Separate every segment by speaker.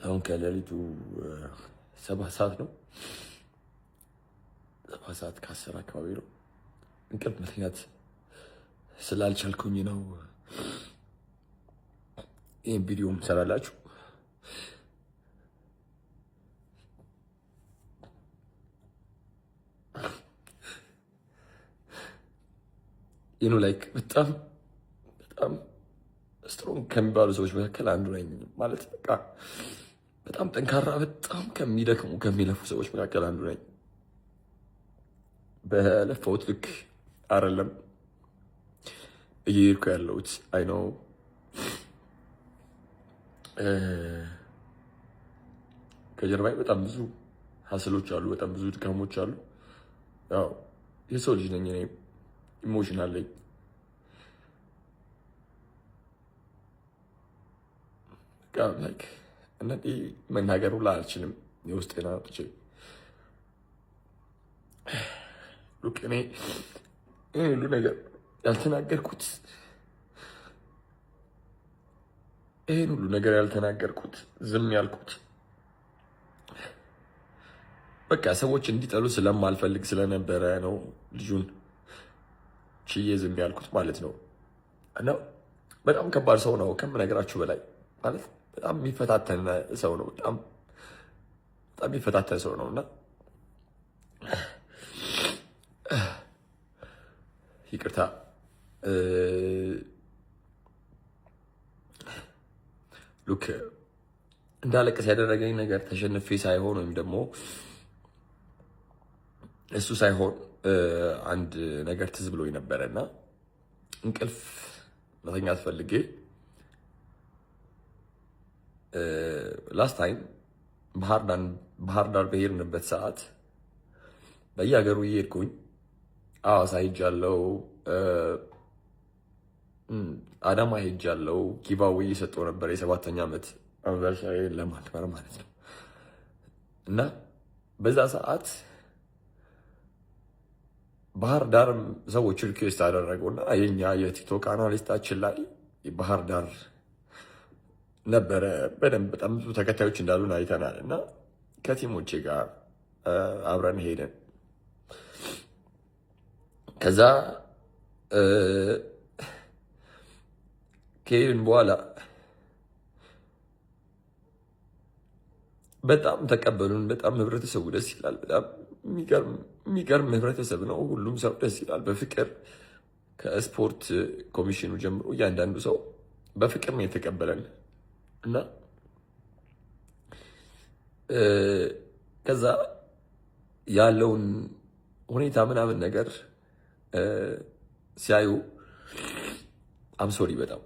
Speaker 1: አሁን ከሌሊቱ 7 ሰዓት ነው። 7 ሰዓት ከ10 አካባቢ ነው። እንቅልፍ መተኛት ስላልቻልኩኝ ነው ይህን ቪዲዮ የምሰራላችሁ። ይህኑ ላይክ በጣም ስትሮንግ ከሚባሉ ሰዎች መካከል አንዱ ነኝ። ማለት በቃ በጣም ጠንካራ፣ በጣም ከሚደክሙ ከሚለፉ ሰዎች መካከል አንዱ ነኝ። በለፈውት ልክ አይደለም እየሄድኩ ያለሁት። አይ ነው ከጀርባዬ በጣም ብዙ ሀስሎች አሉ፣ በጣም ብዙ ድካሞች አሉ። ያው የሰው ልጅ ነኝ እኔ፣ ኢሞሽናል ነኝ። ላይክ እነዚህ መናገሩ ላይ አልችልም። የውስጤን አውጥቼ ሉክ እኔ ሁሉ ነገር ያልተናገርኩት ይሄን ሁሉ ነገር ያልተናገርኩት ዝም ያልኩት በቃ ሰዎች እንዲጠሉ ስለማልፈልግ ስለነበረ ነው። ልጁን ችዬ ዝም ያልኩት ማለት ነው። እና በጣም ከባድ ሰው ነው ከምነግራችሁ በላይ ማለት በጣም የሚፈታተን ሰው ነው። በጣም የሚፈታተን ሰው ነው እና ይቅርታ ሉክ እንዳለቀስ ያደረገኝ ነገር ተሸንፌ ሳይሆን ወይም ደግሞ እሱ ሳይሆን አንድ ነገር ትዝ ብሎኝ ነበረ እና እንቅልፍ መተኛት ፈልጌ ላስት ታይም ባህር ዳር በሄድንበት ሰዓት በየሀገሩ እየሄድኩኝ ሐዋሳ ሄጃለሁ፣ አዳማ ሄጃለሁ። ጊቫዌ እየሰጠው ነበር የ7ኛ ዓመት አንቨርሳሪ ለማክበር ማለት ነው። እና በዛ ሰዓት ባህር ዳር ሰዎች ሪኩዌስት አደረጉና የኛ የቲክቶክ አናሊስታችን ላይ ባህር ዳር ነበረ በደንብ በጣም ብዙ ተከታዮች እንዳሉን አይተናል። እና ከቲሞቼ ጋር አብረን ሄደን ከዛ ከሄድን በኋላ በጣም ተቀበሉን። በጣም ህብረተሰቡ ደስ ይላል። በጣም የሚገርም ህብረተሰብ ነው። ሁሉም ሰው ደስ ይላል። በፍቅር ከስፖርት ኮሚሽኑ ጀምሮ እያንዳንዱ ሰው በፍቅር ነው የተቀበለን እና ከዛ ያለውን ሁኔታ ምናምን ነገር ሲያዩ አምሶሪ በጣም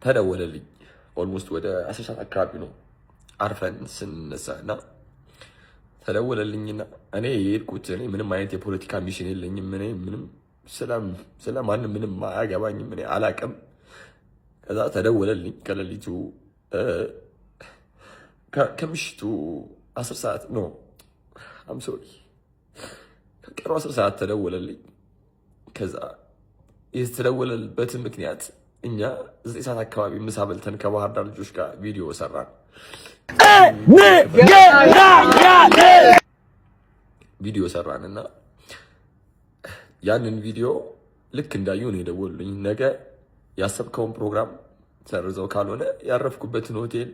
Speaker 1: ተደወለልኝ። ኦልሞስት ወደ 10 ሰዓት አካባቢ ነው አርፈን ስንነሳ እና ተደወለልኝና እኔ የሄድኩት እኔ ምንም አይነት የፖለቲካ ሚሽን የለኝም። እኔ ምንም ስለማንም ምንም አያገባኝም። እኔ አላቅም። ከዛ ተደወለልኝ ከሌሊቱ ከምሽቱ 10 ሰዓት ነው አምሶሪ ከቀኑ 10 ሰዓት ተደወለልኝ። ከዛ የተደወለበትን ምክንያት እኛ 9 ሰዓት አካባቢ ምሳ በልተን ከባህር ዳር ልጆች ጋር ቪዲዮ ሰራን። ቪዲዮ ሰራንና ያንን ቪዲዮ ልክ እንዳዩ ነው የደወሉልኝ። ነገ ያሰብከውን ፕሮግራም ሰርዘው ካልሆነ ያረፍኩበትን ሆቴል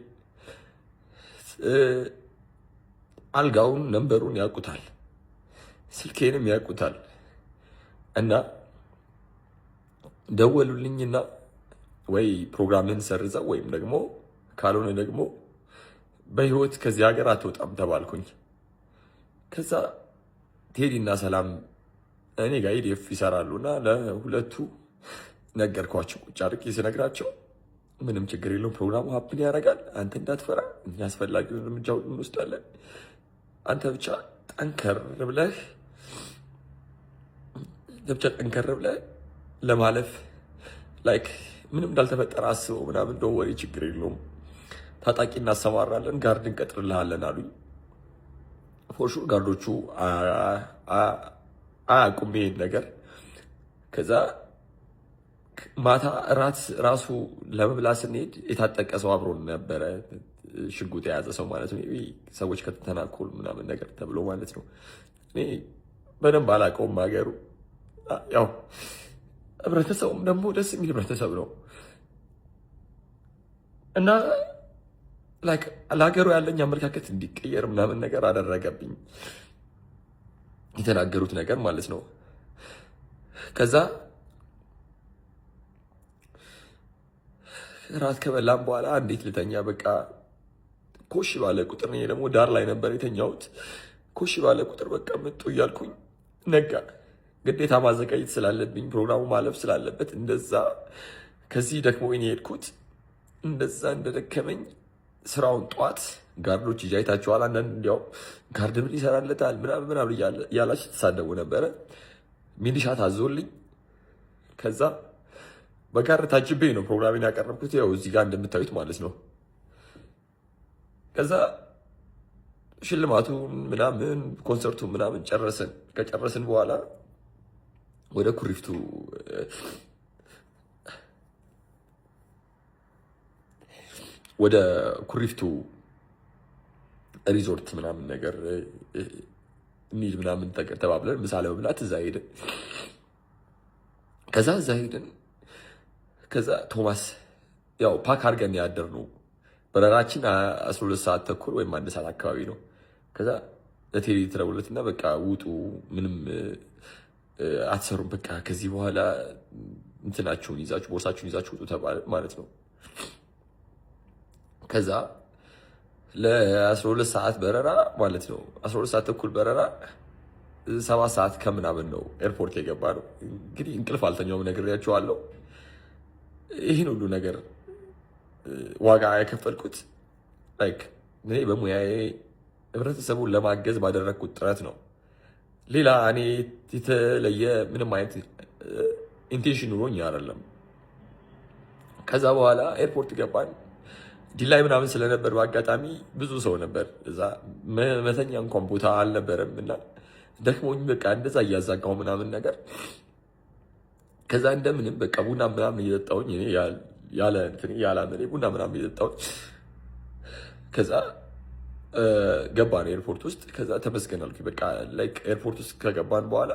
Speaker 1: አልጋውን ነንበሩን ያውቁታል፣ ስልኬንም ያውቁታል። እና ደወሉልኝና ወይ ፕሮግራምን ሰርዘው ወይም ደግሞ ካልሆነ ደግሞ በህይወት ከዚህ ሀገር አትወጣም ተባልኩኝ። ከዛ ቴዲና ሰላም እኔ ጋር ኢዲኤፍ ይሰራሉና ለሁለቱ ነገርኳቸው። ቁጭ አድርጌ ስነግራቸው ምንም ችግር የለውም ፕሮግራሙ ሀፕን ያደርጋል፣ አንተ እንዳትፈራ፣ እኛ አስፈላጊውን እርምጃ ሁሉ እንወስዳለን፣ አንተ ብቻ ጠንከር ብለህ ለማለፍ ላይክ ምንም እንዳልተፈጠረ አስበው ምናምን ደወሪ፣ ችግር የለውም ታጣቂ እናሰማራለን፣ ጋርድ እንቀጥርልሃለን አሉኝ። ፎርሹር ጋርዶቹ አያውቁም ይሄን ነገር። ከዛ ማታ እራት ራሱ ለመብላት ስንሄድ የታጠቀ ሰው አብሮን ነበረ፣ ሽጉጥ የያዘ ሰው ማለት ነው። ሰዎች ከተተናኮሉ ምናምን ነገር ተብሎ ማለት ነው። እኔ በደንብ አላውቀውም ሀገሩ። ያው ህብረተሰቡም ደግሞ ደስ የሚል ህብረተሰብ ነው እና ለሀገሩ ያለኝ አመለካከት እንዲቀየር ምናምን ነገር አደረገብኝ የተናገሩት ነገር ማለት ነው። ከዛ ራት ከበላም በኋላ እንዴት ልተኛ በቃ ኮሽ ባለ ቁጥር እኔ ደግሞ ዳር ላይ ነበር የተኛሁት። ኮሽ ባለ ቁጥር በቃ መጡ እያልኩኝ ነጋ። ግዴታ ማዘጋጀት ስላለብኝ ፕሮግራሙ ማለፍ ስላለበት እንደዛ ከዚህ ደግሞ እኔ ሄድኩት። እንደዛ እንደደከመኝ ስራውን ጠዋት ጋርዶች ይጃይታቸዋል። አንዳንድ እንዲያውም ጋርድ ምን ይሰራለታል ምናምን እያላችሁ ተሳደቡ ነበረ። ሚሊሻ ታዞልኝ ከዛ በጋርድ ታጅቤ ነው ፕሮግራሜን ያቀረብኩት። ያው እዚህ ጋር እንደምታዩት ማለት ነው። ከዛ ሽልማቱን ምናምን ኮንሰርቱን ምናምን ጨረስን። ከጨረስን በኋላ ወደ ኩሪፍቱ ሪዞርት ምናምን ነገር እንሂድ ምናምን ተባብለን ምሳ ለመብላት እዛ ሄድን። ከዛ ቶማስ ያው ፓክ አድርገን ያደርነው በረራችን 12 ሰዓት ተኩል ወይም 1 ሰዓት አካባቢ ነው። ከዛ ለቴሌ ተደውሎለትና በቃ ውጡ፣ ምንም አትሰሩም፣ በቃ ከዚህ በኋላ እንትናችሁን ይዛችሁ ቦርሳችሁን ይዛችሁ ውጡ ተባለ ማለት ነው። ከዛ ለ12 ሰዓት በረራ ማለት ነው 12 ሰዓት ተኩል በረራ 7 ሰዓት ከምናምን ነው ኤርፖርት የገባ ነው። እንግዲህ እንቅልፍ አልተኛውም ነግሬያቸዋለሁ። ይህን ሁሉ ነገር ዋጋ የከፈልኩት እኔ በሙያዬ ህብረተሰቡን ለማገዝ ባደረግኩት ጥረት ነው። ሌላ እኔ የተለየ ምንም አይነት ኢንቴንሽን ኑሮኝ አይደለም። ከዛ በኋላ ኤርፖርት ገባን። ዲላይ ምናምን ስለነበር በአጋጣሚ ብዙ ሰው ነበር እዛ፣ መተኛ እንኳን ቦታ አልነበረም እና ደክሞኝ በቃ እንደዛ እያዛጋው ምናምን ነገር ከዛ እንደምንም በቃ ቡና ምናምን እየጠጣሁኝ እኔ ያላመኔ ቡና ምናምን እየጠጣሁኝ ከዛ ገባን ኤርፖርት ውስጥ። ከዛ ተመስገን አልኩኝ። በቃ ኤርፖርት ውስጥ ከገባን በኋላ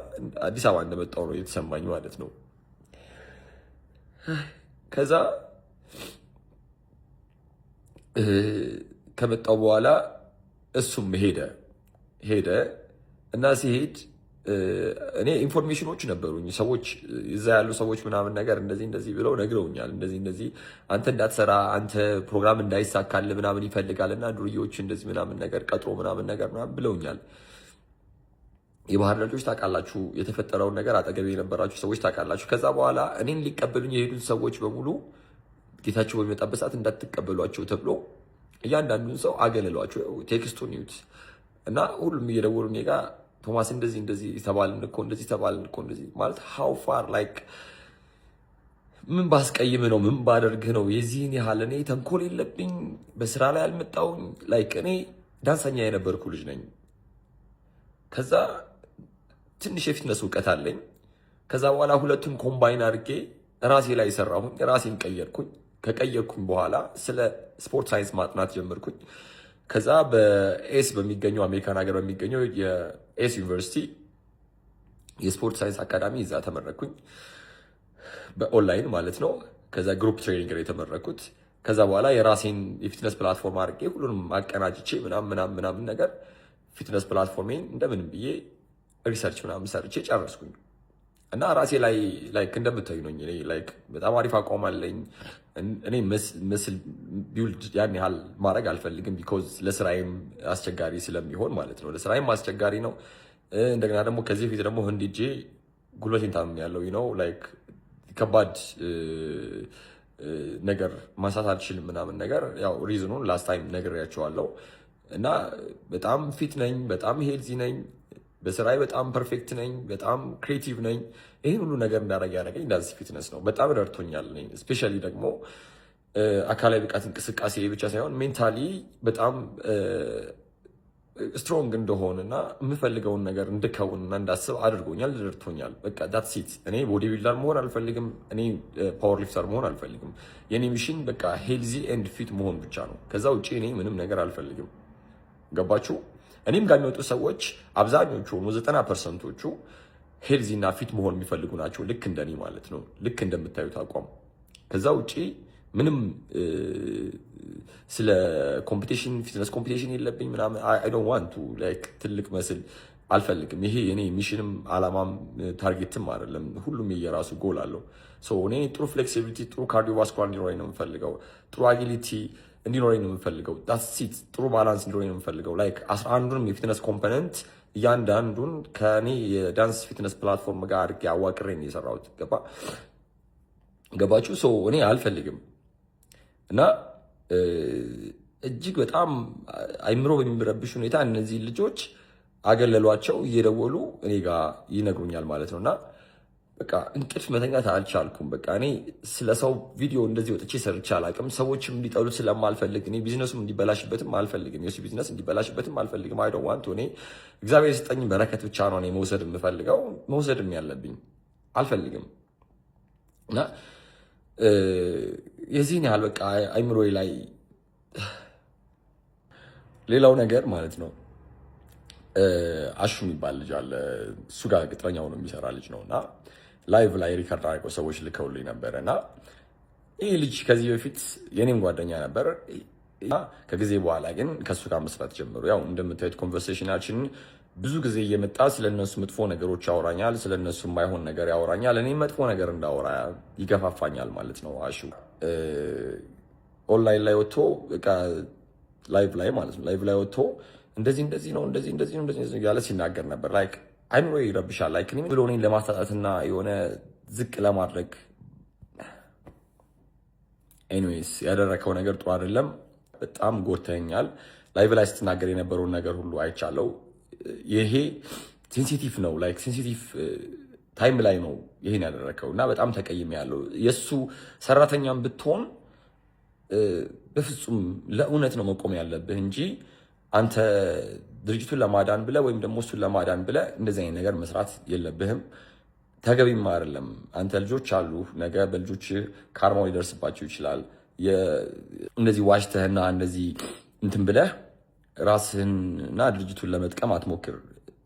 Speaker 1: አዲስ አበባ እንደመጣሁ ነው የተሰማኝ ማለት ነው። ከዛ ከመጣሁ በኋላ እሱም ሄደ እና ሲሄድ እኔ ኢንፎርሜሽኖች ነበሩኝ። ሰዎች እዛ ያሉ ሰዎች ምናምን ነገር እንደዚህ ብለው ነግረውኛል። እንደዚህ አንተ እንዳትሰራ አንተ ፕሮግራም እንዳይሳካል ምናምን ይፈልጋል እና ዱርዬዎች እንደዚህ ምናምን ነገር ቀጥሮ ምናምን ብለውኛል። የባህር ልጆች ታውቃላችሁ፣ የተፈጠረውን ነገር አጠገቤ የነበራችሁ ሰዎች ታውቃላችሁ። ከዛ በኋላ እኔን ሊቀበሉኝ የሄዱት ሰዎች በሙሉ ጌታቸው በሚመጣበት ሰዓት እንዳትቀበሏቸው ተብሎ እያንዳንዱን ሰው አገለሏቸው። ቴክስቱን ይዩት እና ሁሉም እየደወሉ እኔ ጋ ቶማስ እንደዚህ ተባልን እኮ እንደዚህ ማለት ሃው ፋር ምን ባስቀይም ነው ምን ባደርግህ ነው የዚህን ያህል? እኔ ተንኮል የለብኝ፣ በስራ ላይ አልመጣሁኝ። እኔ ዳንሰኛ የነበርኩ ልጅ ነኝ። ከዛ ትንሽ የፊትነስ እውቀት አለኝ። ከዛ በኋላ ሁለቱን ኮምባይን አድርጌ ራሴ ላይ ሰራሁኝ፣ ራሴን ቀየርኩኝ። ከቀየርኩኝ በኋላ ስለ ስፖርት ሳይንስ ማጥናት ጀመርኩኝ። ከዛ በኤስ በሚገኘው አሜሪካን ሀገር በሚገኘው የኤስ ዩኒቨርሲቲ የስፖርት ሳይንስ አካዳሚ እዛ ተመረኩኝ፣ በኦንላይን ማለት ነው። ከዛ ግሩፕ ትሬኒንግ ነው የተመረኩት። ከዛ በኋላ የራሴን የፊትነስ ፕላትፎርም አድርጌ ሁሉንም አቀናጅቼ ምናምን ነገር ፊትነስ ፕላትፎርሜን እንደምንም ብዬ ሪሰርች ምናምን ሰርቼ ጨረስኩኝ። እና ራሴ ላይ እንደምታዩ ነው። በጣም አሪፍ አቋም አለኝ። እኔ ምስል ቢውልድ ያን ያህል ማድረግ አልፈልግም፣ ቢኮዝ ለስራዬም አስቸጋሪ ስለሚሆን ማለት ነው። ለስራዬም አስቸጋሪ ነው። እንደገና ደግሞ ከዚህ በፊት ደግሞ ህንድ ሄጄ ጉልበቴን ታምም ያለው ነው። ከባድ ነገር ማንሳት አልችልም ምናምን ነገር ያው ሪዝኑን ላስት ታይም ነግሬያቸዋለሁ። እና በጣም ፊት ነኝ፣ በጣም ሄልዚ ነኝ፣ በስራዬ በጣም ፐርፌክት ነኝ፣ በጣም ክሬቲቭ ነኝ። ይህን ሁሉ ነገር እንዳደረግ ያደረገኝ ዳንስ ፊትነስ ነው። በጣም ረድቶኛል። እስፔሻሊ ደግሞ አካላዊ ብቃት እንቅስቃሴ ብቻ ሳይሆን ሜንታሊ በጣም ስትሮንግ እንደሆንና የምፈልገውን ነገር እንድከውንና እንዳስብ አድርጎኛል፣ ረድቶኛል። በቃ ዳትስ ኢት። እኔ ቦዲ ቢልደር መሆን አልፈልግም። እኔ ፓወር ሊፍተር መሆን አልፈልግም። የኔ ሚሽን በቃ ሄልዚ ኤንድ ፊት መሆን ብቻ ነው። ከዛ ውጭ እኔ ምንም ነገር አልፈልግም። ገባችሁ? እኔም ጋር የሚወጡ ሰዎች አብዛኞቹ 90%ዎቹ ሄልዚ እና ፊት መሆን የሚፈልጉ ናቸው። ልክ እንደኔ ማለት ነው። ልክ እንደምታዩት አቋም። ከዛ ውጭ ምንም ስለ ኮምፒቲሽን ፊትነስ ኮምፒቲሽን የለብኝ ምናምን። አይ ዶንት ዋንት ቱ ላይክ ትልቅ መስል አልፈልግም። ይሄ የኔ ሚሽንም አላማም ታርጌትም አይደለም። ሁሉም የየራሱ ጎል አለው። ሶ እኔ ጥሩ ፍሌክሲቢሊቲ፣ ጥሩ ካርዲዮቫስኩላር እንዲኖረኝ ነው የምፈልገው። ጥሩ አጊሊቲ እንዲኖረኝ ነው የምፈልገው። ዳትስ ኢት። ጥሩ ባላንስ እንዲኖረኝ ነው የምፈልገው። ላይክ 11ዱንም የፊትነስ ኮምፖነንት እያንዳንዱን ከኔ የዳንስ ፊትነስ ፕላትፎርም ጋር አድርጌ አዋቅሬ ነው የሰራሁት። ገባችሁ? ሶ እኔ አልፈልግም እና እጅግ በጣም አይምሮ በሚረብሽ ሁኔታ እነዚህ ልጆች አገለሏቸው፣ እየደወሉ እኔ ጋር ይነግሩኛል ማለት ነው። እና በቃ እንቅልፍ መተኛት አልቻልኩም። በቃ እኔ ስለ ሰው ቪዲዮ እንደዚህ ወጥቼ ሰርቼ አላውቅም። ሰዎችም እንዲጠሉት ስለማልፈልግ እኔ ቢዝነሱም እንዲበላሽበትም አልፈልግም። የሱ ቢዝነስ እንዲበላሽበትም አልፈልግም። አይ ዶንት ዋንት እኔ እግዚአብሔር የሰጠኝ በረከት ብቻ ነው እኔ መውሰድ የምፈልገው፣ መውሰድም ያለብኝ አልፈልግም። እና የዚህን ያህል በቃ አይምሮዬ ላይ ሌላው ነገር ማለት ነው። አሹ የሚባል ልጅ አለ። እሱ ጋር ቅጥረኛ ሆኖ የሚሰራ ልጅ ነው እና ላይቭ ላይ ሪከርድ አድርገው ሰዎች ልከውልኝ ነበረ እና ይህ ልጅ ከዚህ በፊት የኔም ጓደኛ ነበር። ከጊዜ በኋላ ግን ከእሱ ጋር መስራት ጀምሩ። ያው እንደምታዩት ኮንቨርሴሽናችንን ብዙ ጊዜ እየመጣ ስለነሱ መጥፎ ነገሮች ያወራኛል፣ ስለነሱ የማይሆን ነገር ያወራኛል። እኔ መጥፎ ነገር እንዳወራ ይገፋፋኛል ማለት ነው። አሹ ኦንላይን ላይ ወጥቶ በቃ ላይቭ ላይ ማለት ነው ላይቭ ላይ ወጥቶ እንደዚህ ነው እንደዚህ ነው ያለ ሲናገር ነበር። ላይክ አይምሮ ይረብሻል። ላይክ እኔ ብሎ እኔን ለማስታጣትና የሆነ ዝቅ ለማድረግ ኤኒዌይስ ያደረከው ነገር ጥሩ አይደለም። በጣም ጎድተኛል። ላይቭ ላይ ስትናገር የነበረውን ነገር ሁሉ አይቻለው። ይሄ ሴንሲቲቭ ነው። ላይክ ሴንሲቲቭ ታይም ላይ ነው ይሄን ያደረከው እና በጣም ተቀይሜ ያለው። የሱ ሰራተኛም ብትሆን በፍጹም ለእውነት ነው መቆም ያለብህ እንጂ አንተ ድርጅቱን ለማዳን ብለህ ወይም ደግሞ እሱን ለማዳን ብለህ እንደዚህ አይነት ነገር መስራት የለብህም። ተገቢም አይደለም። አንተ ልጆች አሉ፣ ነገ በልጆች ካርማው ሊደርስባቸው ይችላል። እንደዚህ ዋሽተህና እንደዚህ እንትን ብለህ ራስህንና ድርጅቱን ለመጥቀም አትሞክር።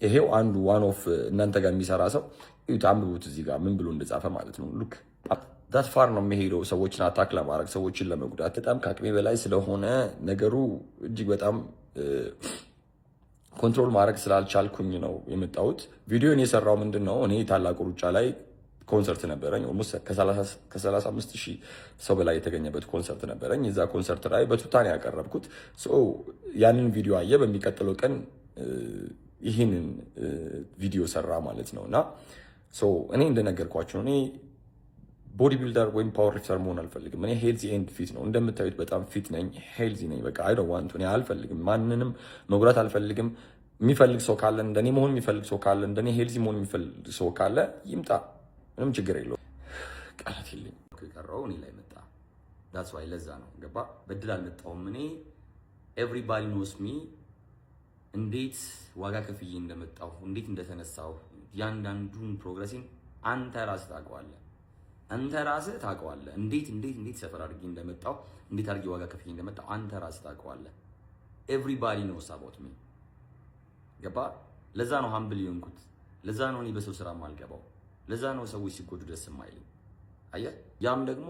Speaker 1: ይሄው አንዱ ዋን ኦፍ እናንተ ጋር የሚሰራ ሰው አንብቡት፣ እዚህ ጋር ምን ብሎ እንደጻፈ ማለት ነው። ሉክ ዳት ፋር ነው የሚሄደው፣ ሰዎችን አታክ ለማድረግ ሰዎችን ለመጉዳት። በጣም ከአቅሜ በላይ ስለሆነ ነገሩ እጅግ በጣም ኮንትሮል ማድረግ ስላልቻልኩኝ ነው የመጣሁት። ቪዲዮን የሰራው ምንድን ነው፣ እኔ ታላቁ ሩጫ ላይ ኮንሰርት ነበረኝ። ከ35,000 ሰው በላይ የተገኘበት ኮንሰርት ነበረኝ። የዛ ኮንሰርት ላይ በቱታን ያቀረብኩት ያንን ቪዲዮ አየ። በሚቀጥለው ቀን ይህንን ቪዲዮ ሰራ ማለት ነው። እና እኔ እንደነገርኳቸው እኔ ቦዲ ቢልደር ወይም ፓወር ሊፍተር መሆን አልፈልግም። እኔ ሄልዚ ኤንድ ፊት ነው። እንደምታዩት በጣም ፊት ነኝ፣ ሄልዚ ነኝ። በቃ አይ ዶንት ዋንት እኔ አልፈልግም፣ ማንንም መጉዳት አልፈልግም። የሚፈልግ ሰው ካለ እንደኔ መሆን የሚፈልግ ሰው ካለ እንደኔ ሄልዚ መሆን የሚፈልግ ሰው ካለ ይምጣ፣ ምንም ችግር የለውም። ቃላት የለኝም። የቀረው እኔ ላይ መጣ። ዳትስ ዋይ ለዛ ነው ገባ። በድል አልመጣሁም። እኔ ኤቭሪባዲ ኖስ ሚ እንዴት ዋጋ ከፍዬ እንደመጣሁ እንዴት እንደተነሳሁ ያንዳንዱን ፕሮግረሲን አንተ ራስህ ታውቀዋለህ። አንተ ራስህ ታውቀዋለህ። እንዴት ሰፈር አድርጌ እንደመጣሁ እንዴት አድርጌ ዋጋ ከፍዬ እንደመጣሁ አንተ ራስህ ታውቀዋለህ። ኤቭሪባዲ ኖስ አባውት ሚ ገባ። ለዛ ነው ሀምብል የሆንኩት። ለዛ ነው እኔ በሰው ስራ ማልገባው። ለዛ ነው ሰዎች ሲጎዱ ደስ የማይለኝ። አየህ፣ ያም ደግሞ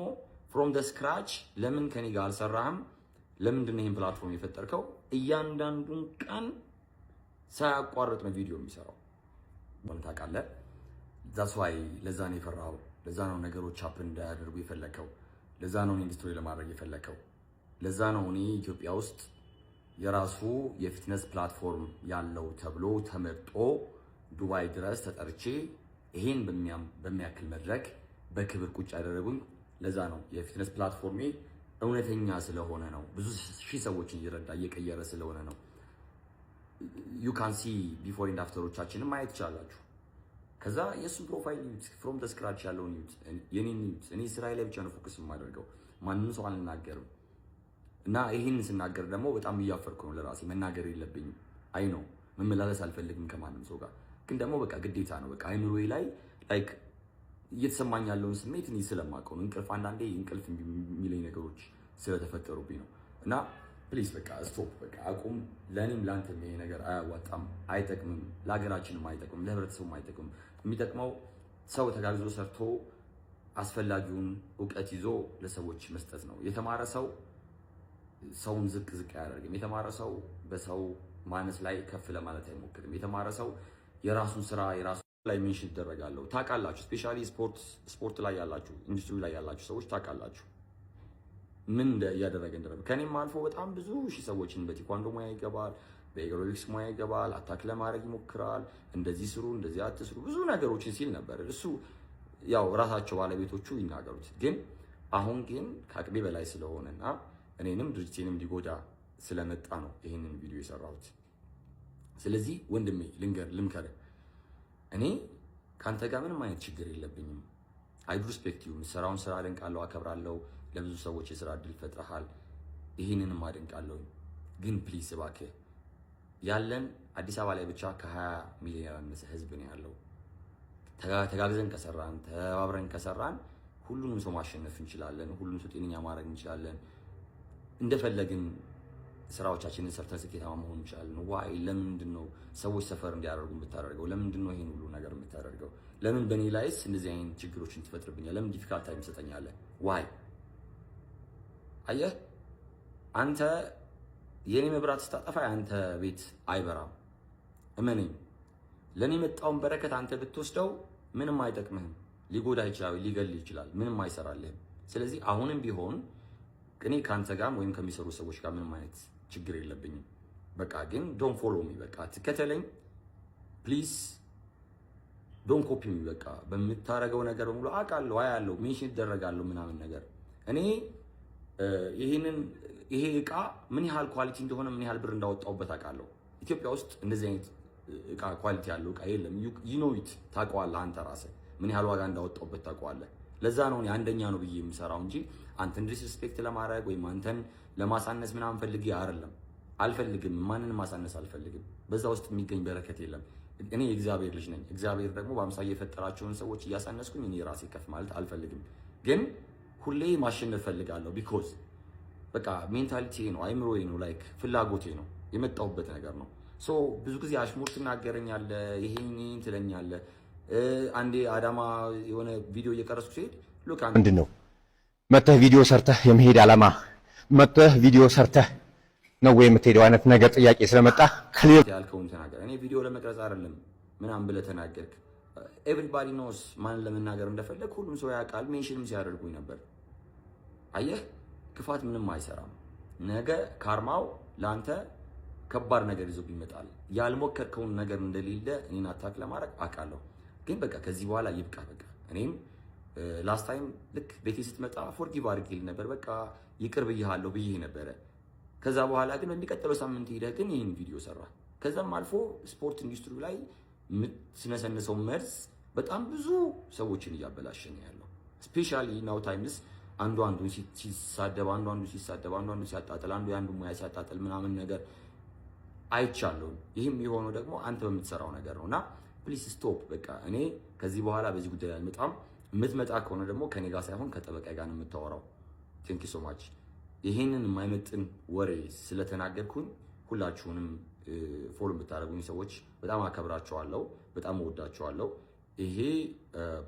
Speaker 1: ፍሮም ደ ስክራች ለምን ከኔ ጋር አልሰራህም? ለምንድን ነው ይሄን ፕላትፎርም የፈጠርከው? እያንዳንዱን ቀን ሳያቋርጥ ነው ቪዲዮ የሚሰራው። ምን ታውቃለህ? ዛትስ ዋይ ለዛ ነው የፈራኸው። ለዛ ነው ነገሮች አፕ እንዳያደርጉ የፈለከው። ለዛ ነው ኢንዱስትሪ ለማድረግ የፈለከው። ለዛ ነው እኔ ኢትዮጵያ ውስጥ የራሱ የፊትነስ ፕላትፎርም ያለው ተብሎ ተመርጦ ዱባይ ድረስ ተጠርቼ ይሄን በሚያክል መድረክ በክብር ቁጭ ያደረጉኝ። ለዛ ነው የፊትነስ ፕላትፎርሜ እውነተኛ ስለሆነ ነው። ብዙ ሺህ ሰዎችን እየረዳ እየቀየረ ስለሆነ ነው። ዩ ካን ሲ ቢፎር ኤንድ አፍተሮቻችንን ማየት ይቻላችሁ። ከዛ የእሱን ፕሮፋይል ዩት ፍሮም ደ ስክራች ያለውን ዩት፣ የኔን ዩት። እኔ ስራዬ ላይ ብቻ ነው ፎከስ የማደርገው፣ ማንም ሰው አልናገርም። እና ይህን ስናገር ደግሞ በጣም እያፈርኩ ነው ለራሴ። መናገር የለብኝም
Speaker 2: አይ ነው መመላለስ አልፈልግም ከማንም ሰው ጋር ግን ደግሞ በቃ ግዴታ ነው በቃ አይምሮዬ ላይ ላይክ እየተሰማኝ ያለውን ስሜት እኔ ስለማውቀው ነው እንቅልፍ አንዳንዴ እንቅልፍ የሚለኝ ነገሮች ስለተፈጠሩብኝ ነው እና ፕሊዝ በቃ ስቶፕ በቃ አቁም ለኔም ላንተም ይሄ ነገር አያዋጣም አይጠቅምም ለሀገራችንም አይጠቅምም ለህብረተሰቡም አይጠቅምም የሚጠቅመው ሰው ተጋግዞ ሰርቶ አስፈላጊውን ዕውቀት ይዞ ለሰዎች መስጠት ነው የተማረ ሰው ሰውን ዝቅ አያደርግም የተማረ ሰው በሰው ማነስ ላይ ከፍ ለማለት አይሞክርም የተማረ ሰው የራሱን ስራ የራሱ ላይ ሜንሽን ይደረጋለሁ ታውቃላችሁ ስፔሻሊ ስፖርት ላይ ያላችሁ ኢንዱስትሪ ላይ ያላችሁ ሰዎች ታውቃላችሁ ምን ያደረገ እንደነበረ ከኔም አልፎ በጣም ብዙ ሺህ ሰዎችን በቴኳንዶ ሙያ ይገባል በኤሮቢክስ ሙያ ይገባል አታክ ለማድረግ ይሞክራል እንደዚህ ስሩ እንደዚህ አትስሩ ብዙ ነገሮችን ሲል ነበር እሱ ያው ራሳቸው ባለቤቶቹ ይናገሩት ግን አሁን ግን ከአቅሜ በላይ ስለሆነና እኔንም ድርጅቴንም ሊጎዳ ስለመጣ ነው ይሄንን ቪዲዮ የሰራሁት ስለዚህ ወንድሜ ልምከር እኔ ካንተ ጋር ምንም አይነት ችግር የለብኝም አይ ሪስፔክት ዩ ሰራውን ስራ አደንቃለሁ አከብራለሁ ለብዙ ሰዎች የስራ እድል ፈጥረሃል ይሄንንም አደንቃለሁ ግን ፕሊዝ እባክህ ያለን አዲስ አበባ ላይ ብቻ ከ20 ሚሊዮን ያነሰ ህዝብ ነው ያለው ተጋግዘን ከሰራን ተባብረን ከሰራን ሁሉንም ሰው ማሸነፍ እንችላለን ሁሉንም ሰው ጤነኛ ማድረግ እንችላለን እንደፈለግን ስራዎቻችንን ሰርተን ስኬታማ መሆን እንችላለን ዋይ ለምንድነው ሰዎች ሰፈር እንዲያደርጉ የምታደርገው ለምንድነው ይሄን ሁሉ ነገር የምታደርገው ለምን በኔ ላይስ እንደዚህ አይነት ችግሮችን ትፈጥርብኛለህ ለምን ዲፊካልት ታይም ትሰጠኛለህ ዋይ አየህ አንተ የኔ መብራት ስታጠፋ አንተ ቤት አይበራም እመነኝ ለኔ መጣውን በረከት አንተ ብትወስደው ምንም አይጠቅምህም ሊጎዳ ይችላል ሊገል ይችላል ምንም አይሰራልህም ስለዚህ አሁንም ቢሆን እኔ ካንተ ጋር ወይም ከሚሰሩ ሰዎች ጋር ምንም አይነት ችግር የለብኝም በቃ ግን ዶንት ፎሎ ሚ በቃ ትከተለኝ ፕሊዝ ዶንት ኮፒ ሚ በቃ በምታረገው ነገር በሙሉ አውቃለሁ አያለሁ ሜንሽን ይደረጋለሁ ምናምን ነገር እኔ ይሄ እቃ ምን ያህል ኳሊቲ እንደሆነ ምን ያህል ብር እንዳወጣውበት አውቃለሁ ኢትዮጵያ ውስጥ እንደዚህ አይነት እቃ ኳሊቲ ያለው እቃ የለም you know it ታውቀዋለህ አንተ ራስህ ምን ያህል ዋጋ እንዳወጣውበት ታውቀዋለህ ለዛ ነው አንደኛ ነው ብዬ የምሰራው እንጂ አንተን ዲስሪስፔክት ለማድረግ ወይ አንተን ለማሳነስ ምናምን ፈልጌ አይደለም አልፈልግም ማንንም ማሳነስ አልፈልግም በዛ ውስጥ የሚገኝ በረከት የለም እኔ የእግዚአብሔር ልጅ ነኝ እግዚአብሔር ደግሞ በአምሳዬ የፈጠራቸውን ሰዎች እያሳነስኩኝ እኔ ራሴ ከፍ ማለት አልፈልግም ግን ሁሌ ማሸነፍ ፈልጋለሁ ቢኮዝ በቃ ሜንታሊቲ ነው አይምሮዬ ነው ላይክ ፍላጎቴ ነው የመጣሁበት ነገር ነው ሶ ብዙ ጊዜ አሽሙር ትናገረኛለህ ይሄን ትለኛለህ አንዴ አዳማ የሆነ ቪዲዮ እየቀረስኩ ሲሄድ ሉክ
Speaker 3: ምንድነው መተህ ቪዲዮ ሰርተህ የመሄድ አላማ መተህ ቪዲዮ ሰርተህ ነው ወይ የምትሄደው አይነት ነገር ጥያቄ ስለመጣ ክሊር
Speaker 2: ያልከውን ተናገር እኔ ቪዲዮ ለመቅረጽ አይደለም ምናምን ብለህ ተናገርክ ኤቭሪባዲ ኖስ ማን ለመናገር እንደፈለግ ሁሉም ሰው ያውቃል ሜንሽንም ሲያደርጉኝ ነበር አየህ ክፋት ምንም አይሰራም ነገ ካርማው ላንተ ከባድ ነገር ይዞ ይመጣል ያልሞከርከውን ነገር እንደሌለ እኔን አታክ ለማድረግ አውቃለሁ ግን በቃ ከዚህ በኋላ ይብቃ በቃ እኔም ላስት ታይም ልክ ቤቴ ስትመጣ ፎርጊቭ አድርጌል ነበር በቃ ይቅር ብዬሃለሁ ብዬ ነበር ከዛ በኋላ ግን በሚቀጥለው ሳምንት ሄደህ ግን ይሄን ቪዲዮ ሰራ ከዛም አልፎ ስፖርት ኢንዱስትሪ ላይ ምትነሰነሰው መርዝ በጣም ብዙ ሰዎችን እያበላሸ ነው ያለው ስፔሻሊ ናው ታይምስ አንዱን ሲሳደብ አንዱን ሲያጣጥል አንዱ ሙያ ሲያጣጥል ምናምን ነገር አይቻለሁ ይሄም የሆነው ደግሞ አንተ በምትሰራው ነገር ነውና ፕሊዝ ስቶፕ በቃ እኔ ከዚህ በኋላ በዚህ ጉዳይ ላይ አልመጣም የምትመጣ ከሆነ ደግሞ ከኔ ጋር ሳይሆን ከጠበቃዬ ጋር ነው የምታወራው ቴንክ ዩ ሶ ማች ይሄንን የማይመጥን ወሬ ስለተናገርኩኝ ሁላችሁንም ፎሎ ብታደርጉኝ ሰዎች በጣም አከብራቸዋለሁ በጣም ወዳቸዋለሁ ይሄ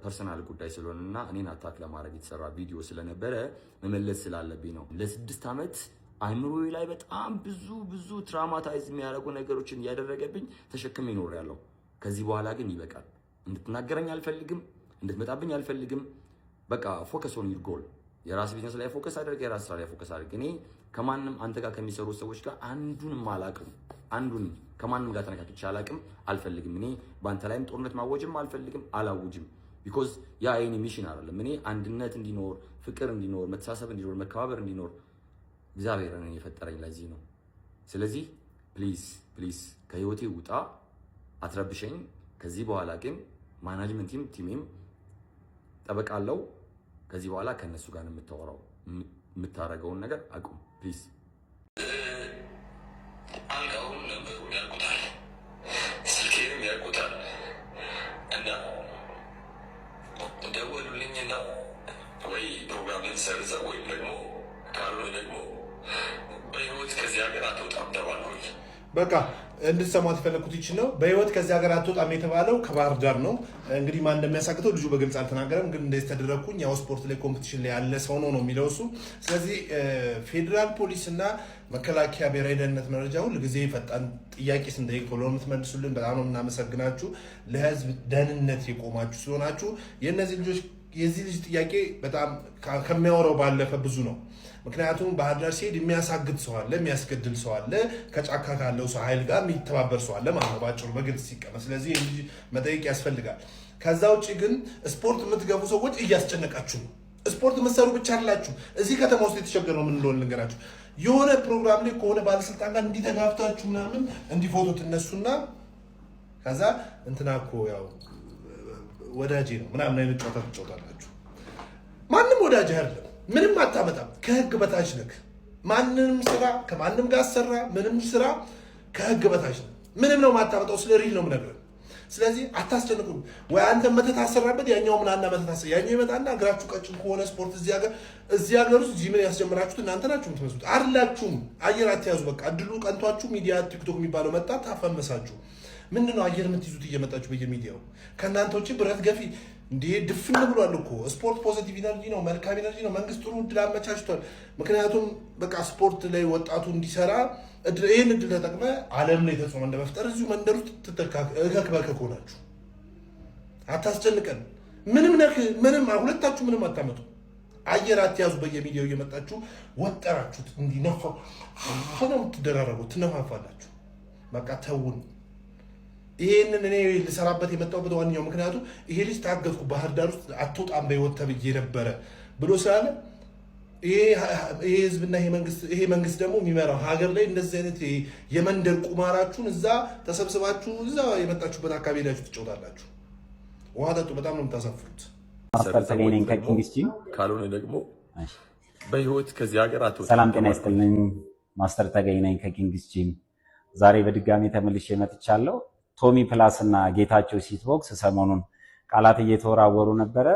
Speaker 2: ፐርሰናል ጉዳይ ስለሆነና እኔን አታክ ለማድረግ የተሰራ ቪዲዮ ስለነበረ መመለስ ስላለብኝ ነው ለ6 አመት አይምሮዬ ላይ በጣም ብዙ ትራውማታይዝ የሚያደርጉ ነገሮችን ያደረገብኝ ተሸክሜ ይኖርያለሁ ከዚህ በኋላ ግን ይበቃል እንድትናገረኝ አልፈልግም እንድትመጣብኝ አልፈልግም በቃ ፎከስ ኦን ዩር ጎል የራስ ቢዝነስ ላይ ፎከስ አድርግ የራስ ስራ ላይ ፎከስ አድርግ እኔ ከማንም አንተ ጋር ከሚሰሩ ሰዎች ጋር አንዱንም አላቅም አንዱን ከማንም ጋር ተነካክቼ አላቅም አልፈልግም እኔ ባንተ ላይም ጦርነት ማወጅም አልፈልግም አላውጅም ቢኮዝ ያ የኔ ሚሽን አይደለም እኔ አንድነት እንዲኖር ፍቅር እንዲኖር መተሳሰብ እንዲኖር መከባበር እንዲኖር እግዚአብሔር እኔን የፈጠረኝ ለዚህ ነው ስለዚህ ፕሊዝ ከህይወቴ ውጣ አትረብሸኝ ከዚህ በኋላ ግን ማናጅመንት ቲምም ጠበቃለው ከዚህ በኋላ ከነሱ ጋር የምታወራው የምታረገውን ነገር አቁም ፕሊዝ
Speaker 1: አልጋውን ነበር ያልኩታል ቴዲና ወይ ፕሮግራምን ሰርዘው ወይም ደግሞ ካልሆነ ደግሞ በህይወት ከዚህ ሀገር አትወጣም ተባልኩኝ።
Speaker 4: በቃ እንድትሰማት የፈለኩት ይች ነው። በህይወት ከዚህ ሀገር አትወጣም የተባለው ከባህር ዳር ነው። እንግዲህ ማን እንደሚያሳክተው ልጁ በግልጽ አልተናገረም፣ ግን እንደዚህ ተደረግኩኝ ያው ስፖርት ላይ ኮምፒቲሽን ላይ ያለ ሰው ነው የሚለው እሱ። ስለዚህ ፌዴራል ፖሊስ እና መከላከያ ብሔራዊ ደህንነት መረጃ ሁል ጊዜ ፈጣን ጥያቄ ስንጠይቅ ቶሎ የምትመልሱልን በጣም ነው የምናመሰግናችሁ። ለህዝብ ደህንነት የቆማችሁ ስለሆናችሁ የዚህ ልጅ ጥያቄ በጣም ከሚያወራው ባለፈ ብዙ ነው። ምክንያቱም ባህር ዳር ሲሄድ የሚያሳግድ ሰው አለ፣ የሚያስገድል ሰው አለ፣ ከጫካ ካለው ሰው ኃይል ጋር የሚተባበር ሰው አለ ማለት ነው ባጭሩ በግልጽ ሲቀመጥ። ስለዚህ ልጅ መጠየቅ ያስፈልጋል። ከዛ ውጭ ግን ስፖርት የምትገቡ ሰዎች እያስጨነቃችሁ ነው። ስፖርት የምትሰሩ ብቻ አላችሁ። እዚህ ከተማ ውስጥ የተቸገረ ነው ምን እንደሆነ ልንገራችሁ። የሆነ ፕሮግራም ላይ ከሆነ ባለስልጣን ጋር እንዲተጋብታችሁ ምናምን እንዲፎቶ ትነሱና ከዛ እንትና እኮ ያው ወዳጄ ነው ምናምን አይነት ጨዋታ ትጫወታላችሁ። ማንም ወዳጅ አይደለም፣ ምንም አታመጣም። ከህግ በታች ነህ። ማንንም ስራ ከማንም ጋር ሰራ ምንም ስራ ከህግ በታች ነው። ምንም ነው ማታመጣው። ስለ ሪል ነው የምነግርህ። ስለዚህ አታስጨንቁም። ወይ አንተ መተት አሰራበት፣ ያኛው ምናና መተት አሰራ። ያኛው ይመጣና እግራችሁ ቀጭን ከሆነ ስፖርት እዚህ ሀገር ውስጥ ጂምን ያስጀምራችሁት እናንተ ናችሁ የምትመስሉት። አይደላችሁም። አየር አትያዙ። በቃ እድሉ ቀንቷችሁ ሚዲያ ቲክቶክ የሚባለው መጣ፣ ታፈመሳችሁ። ምንድነው አየር የምትይዙት እየመጣችሁ በየሚዲያው? ከእናንተ ውጭ ብረት ገፊ እንዴ ድፍን ብሏል እኮ። ስፖርት ፖዚቲቭ ኢነርጂ ነው፣ መልካም ኢነርጂ ነው። መንግስት ጥሩ እድል አመቻችቷል። ምክንያቱም በቃ ስፖርት ላይ ወጣቱ እንዲሰራ ይህን እድል ተጠቅመ ዓለም ላይ ተጽዕኖ እንደመፍጠር እዚሁ መንደር ውስጥ እከክበከክ ሆናችሁ አታስጨንቀን። ምንም ሁለታችሁ ምንም አታመጡ። አየር አትያዙ። በየሚዲያው እየመጣችሁ ወጠራችሁት እንዲነፋ ነው የምትደራረጉት፣ ትነፋፋላችሁ። በቃ ተውን። ይሄንን እኔ ልሰራበት የመጣሁበት ዋነኛው ምክንያቱ ይሄ ልጅ ታገዝኩ ባህር ዳር ውስጥ አትወጣም በህይወት ተብዬ ነበረ ብሎ ስላለ ይሄ ህዝብና ይሄ መንግስት ደግሞ የሚመራው ሀገር ላይ እንደዚህ አይነት የመንደር ቁማራችሁን እዛ ተሰብስባችሁ እዛ የመጣችሁበት አካባቢ ሄዳችሁ ትጫወታላችሁ። ውሃ ጠጡ። በጣም ነው የምታሳፍሩት።
Speaker 1: ካልሆነ ደግሞ በህይወት ከዚህ ሀገር አትወጣም።
Speaker 5: ሰላም ጤና ይስጥልኝ። ማስተር ተገኝ ነኝ ከኪንግስ ጂም። ዛሬ በድጋሚ ተመልሼ መጥቻለሁ። ቶሚ ፕላስ እና ጌታቸው ሲትቦክስ ሰሞኑን ቃላት እየተወራወሩ ነበረ።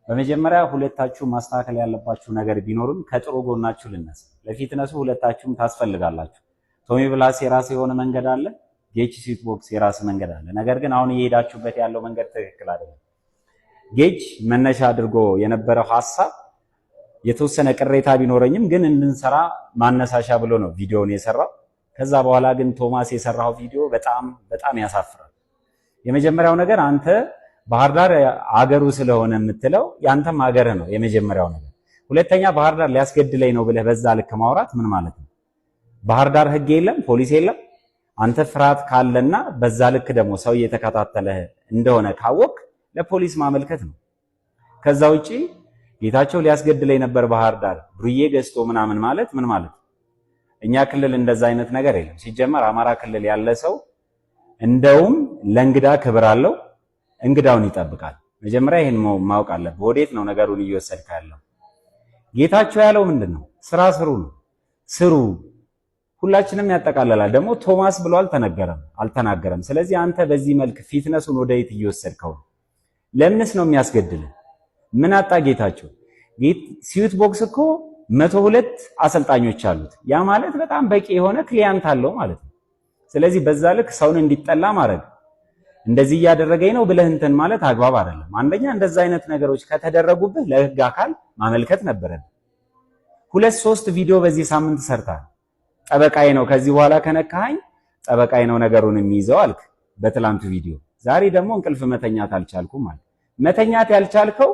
Speaker 5: በመጀመሪያ ሁለታችሁ ማስተካከል ያለባችሁ ነገር ቢኖርም ከጥሩ ጎናችሁ ልነሳ። ለፊትነሱ ሁለታችሁም ታስፈልጋላችሁ። ቶሚ ፕላስ የራስ የሆነ መንገድ አለ፣ ጌች ሲትቦክስ የራስ መንገድ አለ። ነገር ግን አሁን እየሄዳችሁበት ያለው መንገድ ትክክል አይደለም። ጌች መነሻ አድርጎ የነበረው ሐሳብ የተወሰነ ቅሬታ ቢኖረኝም ግን እንድንሰራ ማነሳሻ ብሎ ነው ቪዲዮውን የሰራው። ከዛ በኋላ ግን ቶማስ የሰራው ቪዲዮ በጣም ያሳፍራል። የመጀመሪያው ነገር አንተ ባህር ዳር አገሩ ስለሆነ የምትለው ያንተም አገርህ ነው የመጀመሪያው ነገር። ሁለተኛ ባህር ዳር ሊያስገድለኝ ነው ብለህ በዛ ልክ ማውራት ምን ማለት ነው? ባህር ዳር ህግ የለም፣ ፖሊስ የለም። አንተ ፍርሃት ካለና በዛ ልክ ደግሞ ሰው እየተከታተለህ እንደሆነ ካወቅ ለፖሊስ ማመልከት ነው። ከዛ ውጪ ጌታቸው ሊያስገድለኝ ነበር ባህር ዳር ብሩዬ ገዝቶ ምናምን ማለት ምን ማለት ነው? እኛ ክልል እንደዛ አይነት ነገር የለም። ሲጀመር አማራ ክልል ያለ ሰው እንደውም ለእንግዳ ክብር አለው፣ እንግዳውን ይጠብቃል። መጀመሪያ ይሄን ማወቅ አለብህ። ወዴት ነው ነገሩን እየወሰድክ ያለው? ጌታቸው ያለው ምንድነው? ስራ ስሩ ነው። ስሩ ሁላችንም ያጠቃልላል። ደግሞ ቶማስ ብሎ አልተናገረም። ስለዚህ አንተ በዚህ መልክ ፊትነሱን ወደየት እየወሰድከው? ለምንስ ነው የሚያስገድልህ? ምን አጣ ጌታቸው? ሲዩት ቦክስ እኮ 102 አሰልጣኞች አሉት። ያ ማለት በጣም በቂ የሆነ ክሊያንት አለው ማለት ነው። ስለዚህ በዛ ልክ ሰውን እንዲጠላ ማድረግ እንደዚህ እያደረገኝ ነው ብለህ እንትን ማለት አግባብ አይደለም። አንደኛ እንደዛ አይነት ነገሮች ከተደረጉብህ ለህግ አካል ማመልከት ነበረብህ። 2-3 ቪዲዮ በዚህ ሳምንት ሰርታል። ጠበቃዬ ነው ከዚህ በኋላ ከነካኸኝ ጠበቃዬ ነው ነገሩን የሚይዘው አልክ በትላንቱ ቪዲዮ። ዛሬ ደግሞ እንቅልፍ መተኛት አልቻልኩም ማለት መተኛት ያልቻልከው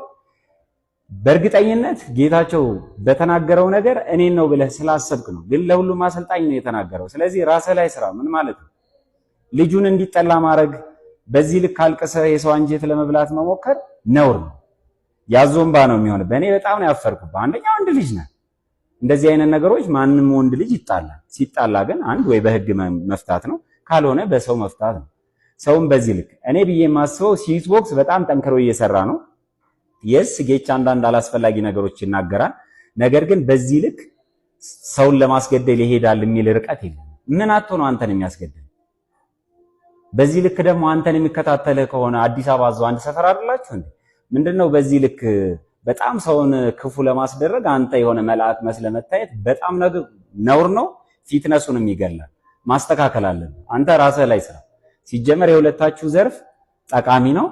Speaker 5: በእርግጠኝነት ጌታቸው በተናገረው ነገር እኔን ነው ብለህ ስላሰብክ ነው። ግን ለሁሉም አሰልጣኝ ነው የተናገረው። ስለዚህ ራስህ ላይ ስራ። ምን ማለት ነው? ልጁን እንዲጠላ ማድረግ፣ በዚህ ልክ አልቅሰህ የሰው አንጀት ለመብላት መሞከር ነውር ነው። ያዞምባ ነው የሚሆን። በእኔ በጣም ነው ያፈርኩብህ። አንደኛ ወንድ ልጅ ነህ። እንደዚህ አይነት ነገሮች ማንም ወንድ ልጅ ይጣላል። ሲጣላ ግን አንድ ወይ በህግ መፍታት ነው፣ ካልሆነ በሰው መፍታት ነው። ሰውም በዚህ ልክ እኔ ብዬ የማስበው ሲዩት ቦክስ በጣም ጠንክሮ እየሰራ ነው። የስ ጌች አንዳንድ አላስፈላጊ ነገሮች ይናገራል። ነገር ግን በዚህ ልክ ሰውን ለማስገደል ይሄዳል የሚል ርቀት የለም። ምን አጥቶ ነው አንተን የሚያስገድል? በዚህ ልክ ደግሞ አንተን የሚከታተልህ ከሆነ አዲስ አበባ ዛው አንድ ሰፈር አይደላችሁ እንዴ? ምንድነው በዚህ ልክ በጣም ሰውን ክፉ ለማስደረግ አንተ የሆነ መልአክ መስለ መታየት በጣም ነውር ነው። ፊትነሱንም ይገላል። ማስተካከል አለብህ። አንተ ራስህ ላይ ስራ። ሲጀመር የሁለታችሁ ዘርፍ ጠቃሚ ነው።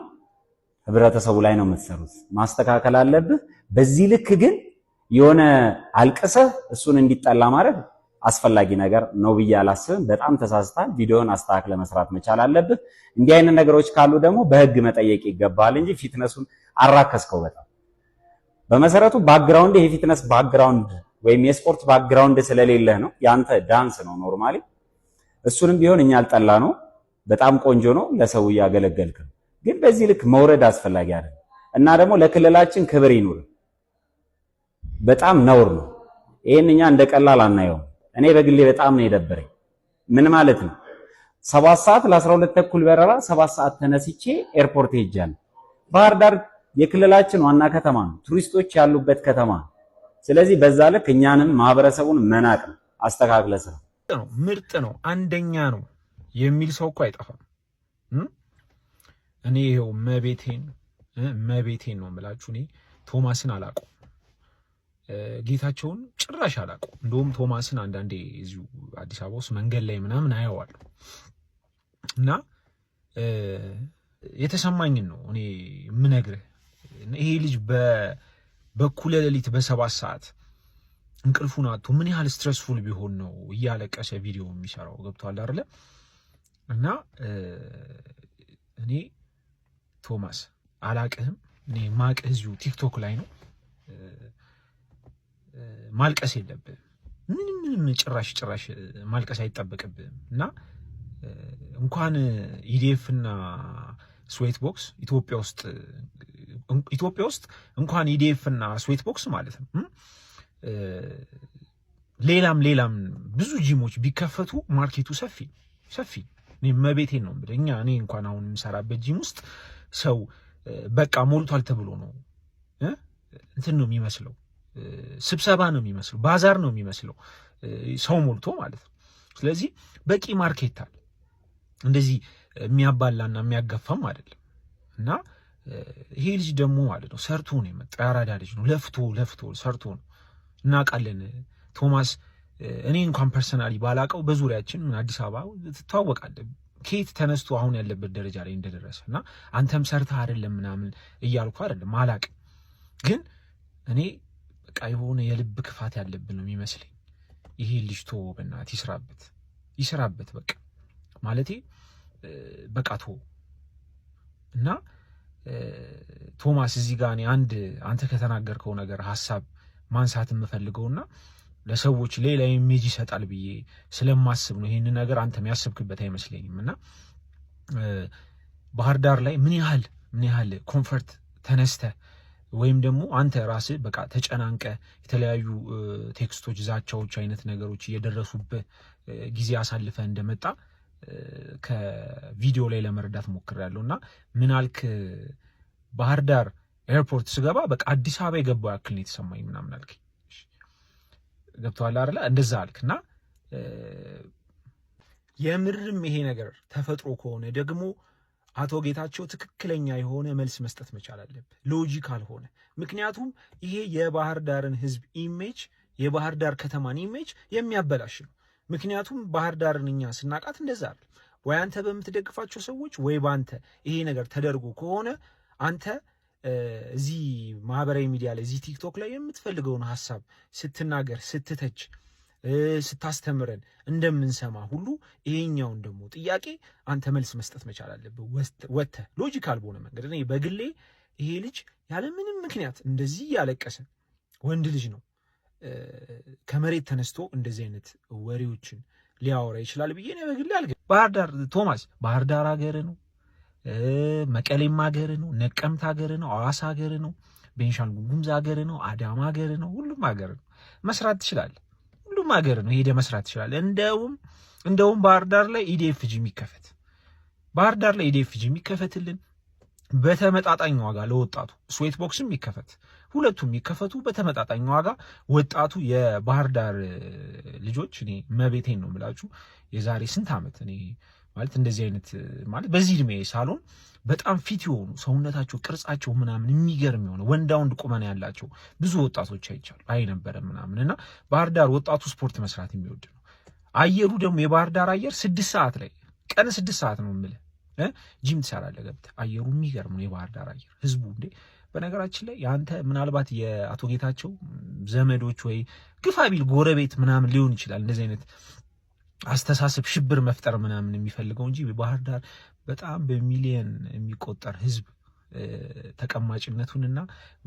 Speaker 5: ህብረተሰቡ ላይ ነው የምትሰሩት። ማስተካከል አለብህ። በዚህ ልክ ግን የሆነ አልቅሰህ እሱን እንዲጠላ ማድረግ አስፈላጊ ነገር ነው ብዬ አላስብም። በጣም ተሳስተሃል። ቪዲዮን አስተካክለህ መስራት መቻል አለብህ። እንዲህ አይነት ነገሮች ካሉ ደግሞ በህግ መጠየቅ ይገባል እንጂ ፊትነሱን አራከስከው በጣም። በመሰረቱ ባክግራውንድ የፊትነስ ባክግራውንድ ወይም የስፖርት ባክግራውንድ ስለሌለህ ነው። ያንተ ዳንስ ነው ኖርማሊ። እሱንም ቢሆን እኛ አልጠላ ነው። በጣም ቆንጆ ነው። ለሰው እያገለገልክ ነው። ግን በዚህ ልክ መውረድ አስፈላጊ አይደለም እና ደግሞ ለክልላችን ክብር ይኑር። በጣም ነውር ነው። ይሄን እኛ እንደቀላል አናየውም። እኔ በግሌ በጣም ነው የደበረኝ። ምን ማለት ነው? 7 ሰዓት ለ12 ተኩል በረራ 7 ሰዓት ተነስቼ ኤርፖርት ሄጃለሁ። ባህር ዳር የክልላችን ዋና ከተማ ነው። ቱሪስቶች ያሉበት ከተማ ነው። ስለዚህ በዛ ልክ እኛንም ማህበረሰቡን መናቅ ነው። አስተካክለ ስራ
Speaker 6: ነው። ምርጥ ነው፣ አንደኛ ነው የሚል ሰው እኮ አይጠፋም። እኔ ይሄው መቤቴን ነው የምላችሁ። እኔ ቶማስን አላውቀውም፣ ጌታቸውን ጭራሽ አላውቀውም። እንደውም ቶማስን አንዳንዴ እዚሁ አዲስ አበባ ውስጥ መንገድ ላይ ምናምን አየዋለሁ እና የተሰማኝን ነው እኔ የምነግርህ። ይሄ ልጅ በኩለ ሌሊት በ7 ሰዓት እንቅልፉን አጥቶ ምን ያህል ስትረስፉል ቢሆን ነው እያለቀሰ ቪዲዮ የሚሰራው? ገብቷል አይደለ? እና እኔ ቶማስ አላቅህም። እኔ ማቅህ እዚሁ ቲክቶክ ላይ ነው። ማልቀስ የለብህም። ምንም ጭራሽ ማልቀስ አይጠበቅብህም። እና እንኳን ኢዲኤፍ እና ስዌት ቦክስ ኢትዮጵያ ውስጥ እንኳን ኢዲኤፍ እና ስዌት ቦክስ ማለት ነው ሌላም ብዙ ጂሞች ቢከፈቱ ማርኬቱ ሰፊ እኔ መቤቴን ነው የምልህ። እኔ እንኳን አሁን የምሰራበት ጂም ውስጥ ሰው በቃ ሞልቷል ተብሎ ነው እንትን ነው የሚመስለው፣ ስብሰባ ነው የሚመስለው፣ ባዛር ነው የሚመስለው ሰው ሞልቶ ማለት ነው። ስለዚህ በቂ ማርኬት አለ። እንደዚህ የሚያባላና የሚያገፋም አይደለም። እና ይሄ ልጅ ደግሞ ማለት ነው ሰርቶ ነው የመጣው። ያራዳ ልጅ ነው። ለፍቶ ሰርቶ ነው። እናውቃለን ቶማስ። እኔ እንኳን ፐርሰናሊ ባላቀው በዙሪያችን አዲስ አበባ ትተዋወቃለህ ከየት ተነስቶ አሁን ያለበት ደረጃ ላይ እንደደረሰ እና አንተም ሰርተህ አይደለም ምናምን እያልኩ አይደለም አላቅም። ግን እኔ በቃ የሆነ የልብ ክፋት ያለብን ነው የሚመስለኝ። ይሄ ልጅ ቶ በእናትህ ይስራበት በቃ ማለቴ በቃ ቶ እና ቶማስ እዚህ ጋር እኔ አንተ ከተናገርከው ነገር ሀሳብ ማንሳት የምፈልገውና ለሰዎች ሌላ ኢሜጅ ይሰጣል ብዬ ስለማስብ ነው። ይሄን ነገር አንተ የሚያስብክበት አይመስለኝም። እና ባህር ዳር ላይ ምን ያህል ኮንፈርት ተነስተ ወይም ደግሞ አንተ ራስህ በቃ ተጨናንቀ የተለያዩ ቴክስቶች፣ ዛቻዎች አይነት ነገሮች እየደረሱበት ጊዜ አሳልፈ እንደመጣ ከቪዲዮ ላይ ለመረዳት ሞክሬያለሁ። እና ምን አልክ? ባህር ዳር ኤርፖርት ስገባ በቃ አዲስ አበባ የገባው ያክል ነው የተሰማኝ ምናምን አልክ። ገብቶሃል አይደለ? እንደዛ አልክ። እና የምርም ይሄ ነገር ተፈጥሮ ከሆነ ደግሞ አቶ ጌታቸው ትክክለኛ የሆነ መልስ መስጠት መቻል አለበት፣ ሎጂካል ሆነ። ምክንያቱም ይሄ የባህር ዳርን ህዝብ ኢሜጅ፣ የባህር ዳር ከተማን ኢሜጅ የሚያበላሽ ነው። ምክንያቱም ባህር ዳርን እኛ ስናቃት እንደዛ አይደል ወይ? አንተ በምትደግፋቸው ሰዎች ወይ ባንተ ይሄ ነገር ተደርጎ ከሆነ አንተ እዚህ ማህበራዊ ሚዲያ ላይ እዚህ ቲክቶክ ላይ የምትፈልገውን ሐሳብ ስትናገር፣ ስትተች፣ ስታስተምረን እንደምንሰማ ሁሉ ይሄኛውን ደግሞ ጥያቄ አንተ መልስ መስጠት መቻል አለብህ ወጥተህ ሎጂካል በሆነ መንገድ። እኔ በግሌ ይሄ ልጅ ያለ ምንም ምክንያት እንደዚህ ያለቀሰ ወንድ ልጅ ነው ከመሬት ተነስቶ እንደዚህ አይነት ወሬዎችን ሊያወራ ይችላል ብዬ ነው በግሌ አልገ ባህር ዳር ቶማስ ባህር ዳር ሀገር ነው፣ መቀሌም ሀገር ነው፣ ነቀምት ሀገር ነው፣ ሐዋሳ ሀገር ነው፣ ቤንሻንጉል ጉሙዝ ሀገር ነው፣ አዳማ ሀገር ነው፣ ሁሉም ሀገር ነው። መስራት ትችላለህ። ሁሉም ሀገር ነው ሄደህ መስራት ትችላለህ። እንደውም ባህር ዳር ላይ ኢዲኤፍጂ የሚከፈትልን በተመጣጣኝ ዋጋ ለወጣቱ፣ ስዌት ቦክስም ይከፈት፣ ሁለቱም የሚከፈቱ በተመጣጣኝ ዋጋ ወጣቱ የባህር ዳር ልጆች። እኔ መቤቴን ነው የምላችሁ የዛሬ ስንት ዓመት እኔ ማለት እንደዚህ አይነት ማለት በዚህ እድሜ ሳሎን በጣም ፊት የሆኑ ሰውነታቸው ቅርጻቸው ምናምን የሚገርም የሆነ ወንዳ ወንድ ቁመና ያላቸው ብዙ ወጣቶች አይቻሉ አይነበረ ምናምን እና ባህር ዳር ወጣቱ ስፖርት መስራት የሚወድ ነው። አየሩ ደግሞ የባህር ዳር አየር 6 ሰዓት ላይ ቀን 6 ሰዓት ነው የምልህ ጂም ትሰራለህ ገብተህ። አየሩ የሚገርም ነው የባህር ዳር አየር። ህዝቡ እንዴ በነገራችን ላይ ያንተ ምናልባት የአቶ ጌታቸው ዘመዶች ወይ ግፋ ቢል ጎረቤት ምናምን ሊሆን ይችላል እንደዚህ አይነት አስተሳሰብ ሽብር መፍጠር ምናምን የሚፈልገው እንጂ ባህር ዳር በጣም በሚሊየን የሚቆጠር ህዝብ ተቀማጭነቱንና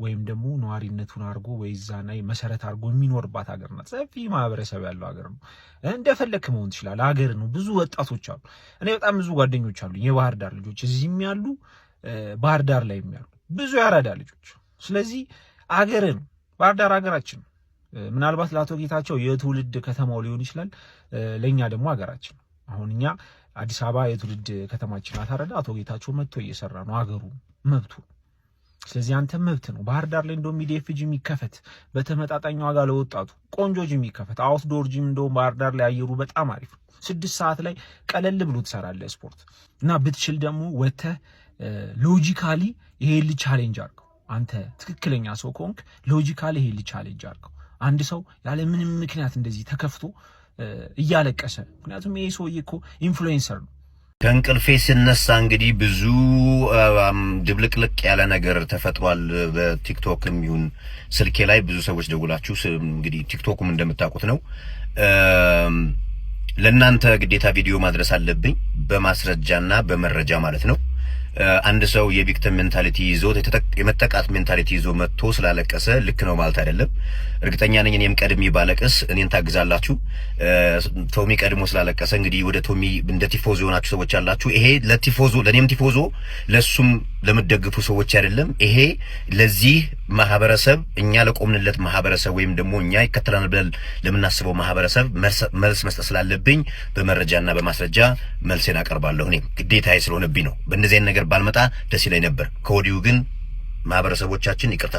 Speaker 6: ወይም ደግሞ ነዋሪነቱን አድርጎ ወይ ዛና መሰረት አድርጎ የሚኖርባት ሀገር ናት። ሰፊ ማህበረሰብ ያለው ሀገር ነው። እንደፈለክ መሆን ትችላለህ። ሀገር ነው። ብዙ ወጣቶች አሉ። እኔ በጣም ብዙ ጓደኞች አሉ የባህር ዳር ልጆች እዚህም ያሉ ባህር ዳር ላይ ያሉ ብዙ ያራዳ ልጆች። ስለዚህ ሀገር ነው ባህር ዳር ሀገራችን ነው። ምናልባት ለአቶ ጌታቸው የትውልድ ከተማው ሊሆን ይችላል፣ ለኛ ደግሞ ሀገራችን ነው። አሁን እኛ አዲስ አበባ የትውልድ ከተማችን አታረዳ። አቶ ጌታቸው መጥቶ እየሰራ ነው፣ ሀገሩ መብቱ። ስለዚህ አንተ መብት ነው። ባህር ዳር ላይ እንደውም ሚዲኤፍ ጂም የሚከፈት በተመጣጣኝ ዋጋ ለወጣቱ ቆንጆ ጂም የሚከፈት አውትዶር ጂም እንደውም ባህር ዳር ላይ አየሩ በጣም አሪፍ ነው። 6 ሰዓት ላይ ቀለል ብሎ ትሰራለህ ስፖርት እና ብትችል ደግሞ ወተህ ሎጂካሊ ይሄ ቻሌንጅ አድርገው። አንተ ትክክለኛ ሰው ከሆንክ ሎጂካሊ ይሄ ቻሌንጅ አድርገው። አንድ ሰው ያለ ምንም ምክንያት እንደዚህ ተከፍቶ እያለቀሰ፣ ምክንያቱም ይሄ ሰውዬ እኮ ኢንፍሉዌንሰር ነው።
Speaker 7: ከእንቅልፌ ስነሳ እንግዲህ ብዙ ድብልቅልቅ ያለ ነገር ተፈጥሯል። በቲክቶክም ይሁን ስልኬ ላይ ብዙ ሰዎች ደውላችሁ እንግዲህ ቲክቶክም እንደምታውቁት ነው። ለእናንተ ግዴታ ቪዲዮ ማድረስ አለብኝ በማስረጃና በመረጃ ማለት ነው። አንድ ሰው የቪክቲም ሜንታሊቲ ይዞ የመጠቃት ሜንታሊቲ ይዞ መጥቶ ስላለቀሰ ልክ ነው ማለት አይደለም። እርግጠኛ ነኝ እኔም ቀድሜ ባለቀስ እኔን ታግዛላችሁ። ቶሚ ቀድሞ ስላለቀሰ እንግዲህ ወደ ቶሚ እንደ ቲፎዞ የሆናችሁ ሰዎች አላችሁ። ይሄ ለቲፎዞ ለኔም ቲፎዞ ለሱም ለምትደግፉ ሰዎች አይደለም። ይሄ ለዚህ ማህበረሰብ እኛ ለቆምንለት ማህበረሰብ ወይም ደግሞ እኛ ይከተላል ብለን ለምናስበው ማህበረሰብ መልስ መስጠት ስላለብኝ በመረጃና በማስረጃ መልሴን አቀርባለሁ። እኔም ግዴታዬ ስለሆነብኝ ነው። በእንደዚህ አይነት ነገር ባልመጣ ደስ ይለኝ ነበር። ከወዲሁ ግን ማህበረሰቦቻችን ይቅርታ።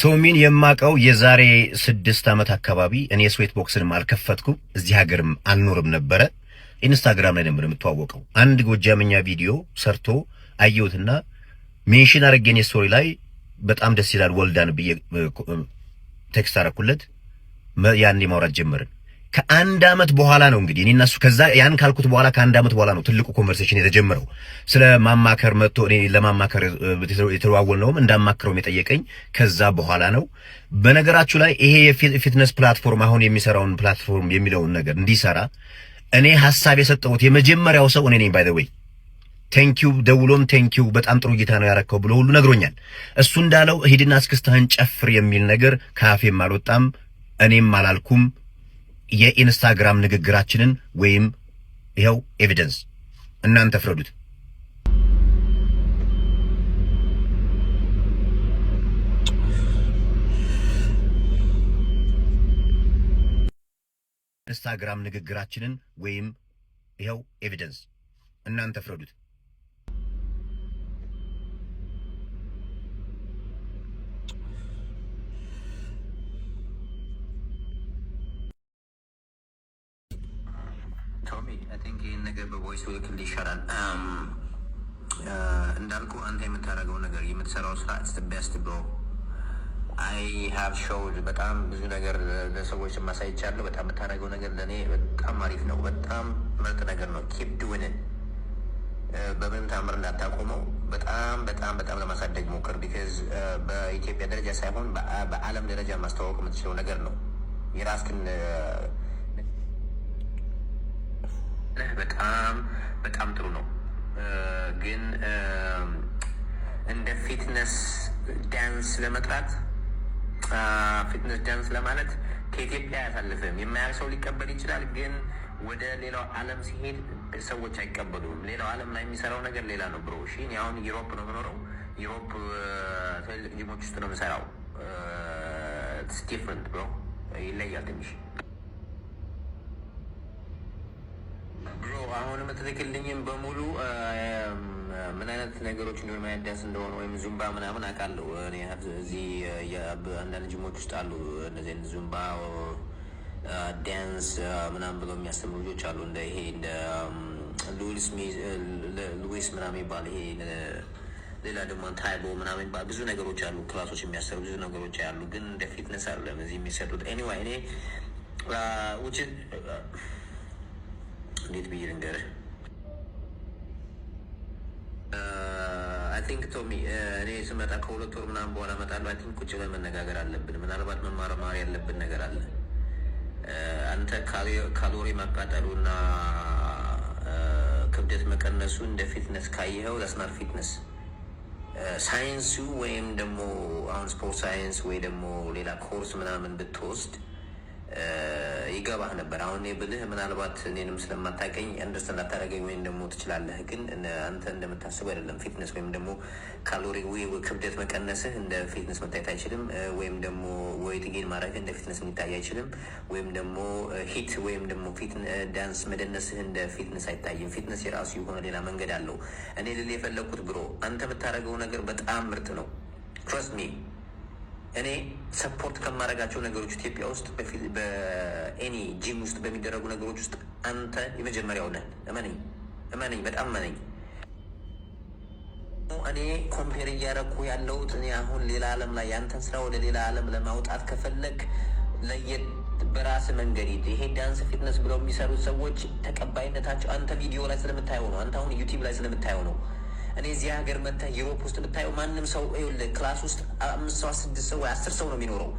Speaker 7: ቶሚን የማቀው የዛሬ 6 ዓመት አካባቢ እኔ ስዌት ቦክስንም አልከፈትኩም እዚህ ሀገርም አልኖርም ነበረ። ኢንስታግራም ላይ ነበር የምትዋወቀው። አንድ ጎጃምኛ ቪዲዮ ሰርቶ አየሁትና ሜንሽን አረገኝ ስቶሪ ላይ በጣም ደስ ይላል ወልዳን ብዬ ቴክስት አረኩለት። ያኔ ማውራት ጀመርን። ከ1 ዓመት በኋላ ነው እንግዲህ እኔና እሱ ከዛ ያን ካልኩት በኋላ ከ1 ዓመት በኋላ ነው ትልቁ ኮንቨርሴሽን የተጀመረው። ስለ ማማከር መጥቶ እኔ ለማማከር የተዋወልነውም እንዳማክረውም የጠየቀኝ ከዛ በኋላ ነው። በነገራችሁ ላይ ይሄ የፊትነስ ፕላትፎርም አሁን የሚሰራውን ፕላትፎርም የሚለውን ነገር እንዲሰራ እኔ ሐሳብ የሰጠሁት የመጀመሪያው ሰው እኔ ነኝ። ባይ ዘ ዌይ ቴንኪው ደውሎም ቴንኪው በጣም ጥሩ ጌታ ነው ያረከው ብሎ ሁሉ ነግሮኛል። እሱ እንዳለው ሂድና እስክስታህን ጨፍር የሚል ነገር ካፌም አልወጣም እኔም አላልኩም። የኢንስታግራም ንግግራችንን ወይም ይሄው ኤቪደንስ እናንተ ፍረዱት። ኢንስታግራም ንግግራችንን ወይም ይሄው ኤቪደንስ እናንተ ፍረዱት።
Speaker 8: ቶሚ አይ ቲንክ ይህን ነገር በቮይስ ልክል ይሻላል። እንዳልኩ አንተ የምታደርገው ነገር የምትሰራው ስራ ኢትስ ዘ ቤስት ብሮ። አይ ሃቭ ሾውድ በጣም ብዙ ነገር ለሰዎች ማሳይቻለሁ። በጣም የምታደርገው ነገር ለእኔ በጣም አሪፍ ነው። በጣም ምርጥ ነገር ነው። ኪፕ ዱዊንግ ኢት። በምንም ታምር እንዳታቆመው። በጣም በጣም በጣም ለማሳደግ ሞክር። ቢካዝ በኢትዮጵያ ደረጃ ሳይሆን በዓለም ደረጃ ማስተዋወቅ የምትችለው ነገር ነው። የራስህን በጣም በጣም ጥሩ ነው። ግን እንደ ፊትነስ ዳንስ ለመጥራት ፊትነስ ዳንስ ለማለት ከኢትዮጵያ አያሳልፍም። የማያውቅ ሰው ሊቀበል ይችላል፣ ግን ወደ ሌላው ዓለም ሲሄድ ሰዎች አይቀበሉም። ሌላው ዓለም ላይ የሚሰራው ነገር ሌላ ነው ብሮ። እሺ እኔ አሁን ዩሮፕ ነው የምኖረው። ዩሮፕ ትልልቅ ጂሞች ውስጥ ነው የምሰራው። ኢትስ ዲፍረንት ብሮ፣ ይለያል ትንሽ ብሮ። አሁን የምትልክልኝም በሙሉ ምን አይነት ነገሮች እንደሆነ ምን አይነት ዳንስ እንደሆነ ወይም ዙምባ ምናምን አውቃለሁ። እኔ እዚህ አንዳንድ ጂሞች ውስጥ አሉ እንደዚህ ዙምባ ዳንስ ምናምን ብለው የሚያስተምሩ ልጆች አሉ። እንደ ይሄ እንደ ሉዊስ ምናምን ይባል ይሄ ሌላ ደግሞ ታይቦ ምናምን ይባል ብዙ ነገሮች አሉ፣ ክላሶች የሚያሰሩ ብዙ ነገሮች አሉ። ግን እንደ ፊትነስ አይደለም እዚህ የሚሰጡት። ኤኒዌይ እኔ ውጭ እንዴት ብዬ ልንገርህ? አይ ቲንክ ቶሚ እኔ ስመጣ ከ2 ወር ምናምን በኋላ እመጣለሁ። አይ ቲንክ ቁጭ ብለን መነጋገር አለብን። ምናልባት መማር ያለብን ነገር አለ። አንተ ካሎሪ ማቃጠሉና ክብደት መቀነሱ እንደ ፊትነስ ካየኸው ለስናር ፊትነስ ሳይንሱ ወይም ደግሞ አሁን ስፖርት ሳይንስ ወይ ደግሞ ሌላ ኮርስ ምናምን ብትወስድ ይገባህ ነበር። አሁን ብልህ ምናልባት እኔንም ስለማታውቀኝ አንደርስታንድ ላታደርገኝ ወይም ደግሞ ትችላለህ። ግን አንተ እንደምታስበው አይደለም። ፊትነስ ወይም ደግሞ ካሎሪ ክብደት መቀነስህ እንደ ፊትነስ መታየት አይችልም። ወይም ደግሞ ዌይት ጌን ማድረግ እንደ ፊትነስ የሚታይ አይችልም። ወይም ደግሞ ሂት ወይም ደግሞ ዳንስ መደነስህ እንደ ፊትነስ አይታይም። ፊትነስ የራሱ የሆነ ሌላ መንገድ አለው። እኔ ልል የፈለግኩት ብሮ አንተ የምታደርገው ነገር በጣም ምርጥ ነው። ትረስት ሚ እኔ ሰፖርት ከማድረጋቸው ነገሮች ኢትዮጵያ ውስጥ በኤኒ ጂም ውስጥ በሚደረጉ ነገሮች ውስጥ አንተ የመጀመሪያው ነህ። እመነኝ፣ በጣም እመነኝ። እኔ ኮምፔር እያደረኩ ያለሁት እኔ አሁን ሌላ ዓለም ላይ ያንተን ስራ ወደ ሌላ ዓለም ለማውጣት ከፈለግ ለየት በራስ መንገድ ይሄ ዳንስ ፊትነስ ብለው የሚሰሩት ሰዎች ተቀባይነታቸው አንተ ቪዲዮ ላይ ስለምታየው ነው። አንተ አሁን ዩቲዩብ ላይ ስለምታየው ነው። እኔ እዚህ ሀገር መጥተህ ዩሮፕ ውስጥ ብታየው ማንም ሰው ክላስ ውስጥ 5 ሰው 6 ሰው ወይ 10 ሰው ነው የሚኖረው።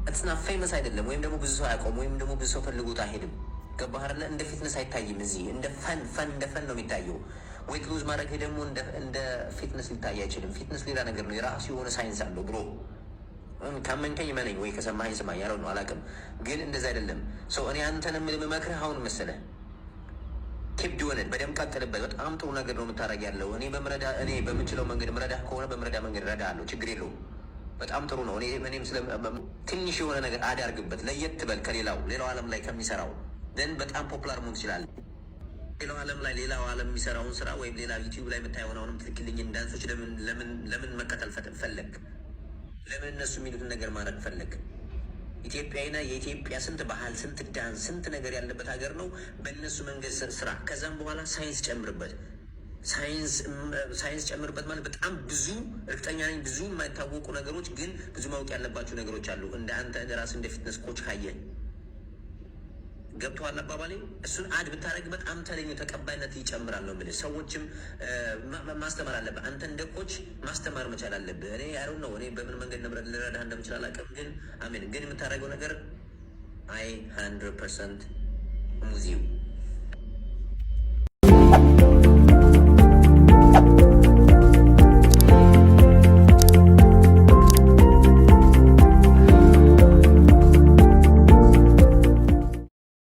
Speaker 8: እትስና ፌመስ አይደለም፣ ወይም ደግሞ ብዙ ሰው አያውቀውም፣ ወይም ደግሞ ብዙ ሰው ፈልጎት አይሄድም። ገባህ አይደለ? እንደ ፊትነስ አይታይም። እዚህ እንደ ፈን ነው የሚታየው። ዌት ሉዝ ማድረግ ደግሞ እንደ ፊትነስ ሊታይ አይችልም። ፊትነስ ሌላ ነገር ነው፣ የራሱ የሆነ ሳይንስ አለው ብሮ። ካመንከኝ መነኝ ወይ ከሰማኸኝ ስማኝ፣ ያለው ነው አላውቅም፣ ግን እንደዛ አይደለም። ሰው እኔ አንተን የምመክርህ አሁን መሰለህ ኬፕ ዶነን በደንብ ቀጥልበት። በጣም ጥሩ ነገር ነው የምታደርግ ያለው። እኔ በምችለው መንገድ ምረዳህ ከሆነ በምረዳ መንገድ እረዳሃለሁ፣ ችግር የለውም። በጣም ጥሩ ነው። እኔም ትንሽ የሆነ ነገር አዳርግበት፣ ለየት በል ሌላው ዓለም ላይ ከሚሰራው ደን በጣም ፖፑላር መሆን ትችላለህ። ሌላው ዓለም ላይ ሌላው ዓለም የሚሰራውን ስራ ወይም ሌላ ዩቲዩብ ላይ የምታየውን አሁንም ትክክልኝን ዳንሶች ለምን መከተል ፈለግ? ለምን እነሱ የሚሉትን ነገር ማድረግ ፈለግ? ኢትዮጵያዊና የኢትዮጵያ ስንት ባህል፣ ስንት ዳንስ፣ ስንት ነገር ያለበት ሀገር ነው። በእነሱ መንገድ ስራ፣ ከዛም በኋላ ሳይንስ ጨምርበት። ሳይንስ ጨምርበት ማለት በጣም ብዙ እርግጠኛ ነኝ ብዙ የማይታወቁ ነገሮች ግን ብዙ ማወቅ ያለባቸው ነገሮች አሉ። እንደ አንተ ራስህ እንደ ፊትነስ ኮች ካየህ ገብቶሃል አባባሌ? እሱን አድ ብታደርግ በጣም ተቀባይነት ይጨምራል ነው የምልህ። ሰዎችም ማስተማር አለብህ። አንተ እንደ ኮች ማስተማር መቻል አለብህ። እኔ ያው ነው እኔ በምን መንገድ ልረዳህ እንደምችል አላውቅም፣ ግን የምታደርገው ነገር 100% ሙዚው